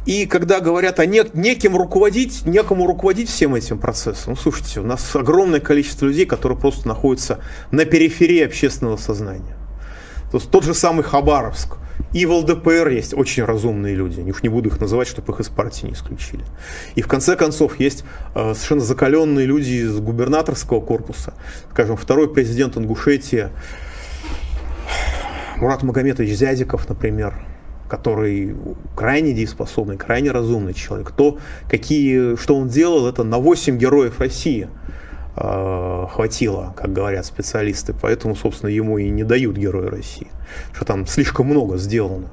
И когда говорят о некому руководить всем этим процессом, ну, слушайте, у нас огромное количество людей, которые просто находятся на периферии общественного сознания. То есть тот же самый Хабаровск. И в ЛДПР есть очень разумные люди. Я уж не буду их называть, чтобы их из партии не исключили. И в конце концов есть совершенно закаленные люди из губернаторского корпуса. Скажем, второй президент Ингушетии Мурат Магометович Зязиков, например, который крайне дееспособный, крайне разумный человек. Что он делал, это на 8 героев России хватило, как говорят специалисты. Поэтому, собственно, ему и не дают Героя России. Что там слишком много сделано.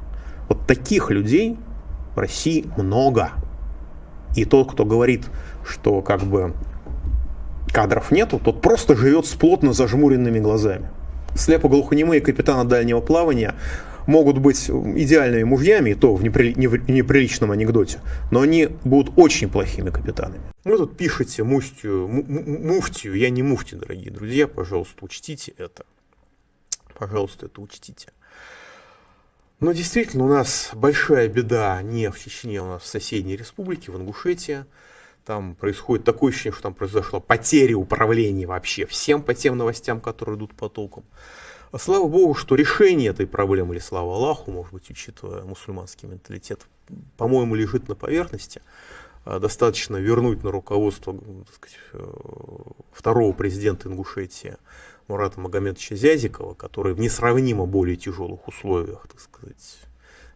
Вот таких людей в России много. И тот, кто говорит, что как бы кадров нету, тот просто живет с плотно зажмуренными глазами. Слепо-глухонемые капитаны дальнего плавания могут быть идеальными мужьями, и то в неприличном анекдоте, но они будут очень плохими капитанами. Вы тут пишете муфтию, я не муфти, дорогие друзья, пожалуйста, учтите это. Пожалуйста, это учтите. Но действительно, у нас большая беда не в Чечне, у нас в соседней республике, в Ингушетии. Там происходит такое ощущение, что там произошла потеря управления вообще всем по тем новостям, которые идут потоком. А слава богу, что решение этой проблемы, или слава Аллаху, может быть, учитывая мусульманский менталитет, по-моему, лежит на поверхности. Достаточно вернуть на руководство, так сказать, второго президента Ингушетии Мурата Магометовича Зязикова, который в несравнимо более тяжелых условиях, так сказать,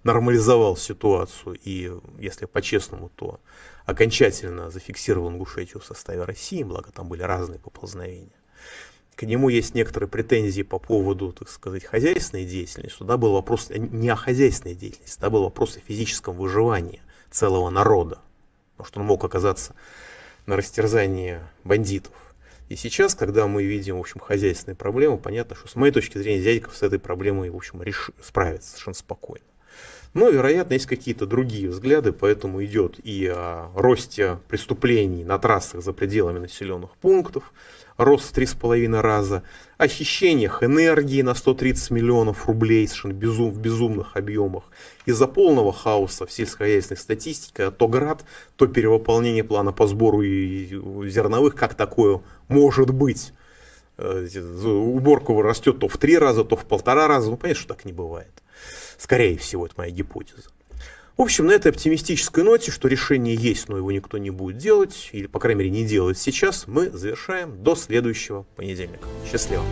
нормализовал ситуацию и, если по-честному, то окончательно зафиксировал Ингушетию в составе России, благо там были разные поползновения. К нему есть некоторые претензии по поводу, так сказать, хозяйственной деятельности. Туда был вопрос не о хозяйственной деятельности, туда был вопрос о физическом выживании целого народа. Потому что он мог оказаться на растерзании бандитов. И сейчас, когда мы видим, в общем, хозяйственные проблемы, понятно, что с моей точки зрения Зязиков с этой проблемой, в общем, справится совершенно спокойно. Но, вероятно, есть какие-то другие взгляды, поэтому идет и о росте преступлений на трассах за пределами населенных пунктов, рост в 3,5 раза, о хищениях энергии на 130 миллионов рублей совершенно в безумных объемах, из-за полного хаоса в сельскохозяйственной статистике, то град, то перевыполнение плана по сбору зерновых, как такое может быть. Уборка растет то в 3 раза, то в 1,5 раза, ну понятно, что так не бывает. Скорее всего, это моя гипотеза. В общем, на этой оптимистической ноте, что решение есть, но его никто не будет делать, или, по крайней мере, не делает сейчас, мы завершаем до следующего понедельника. Счастливо!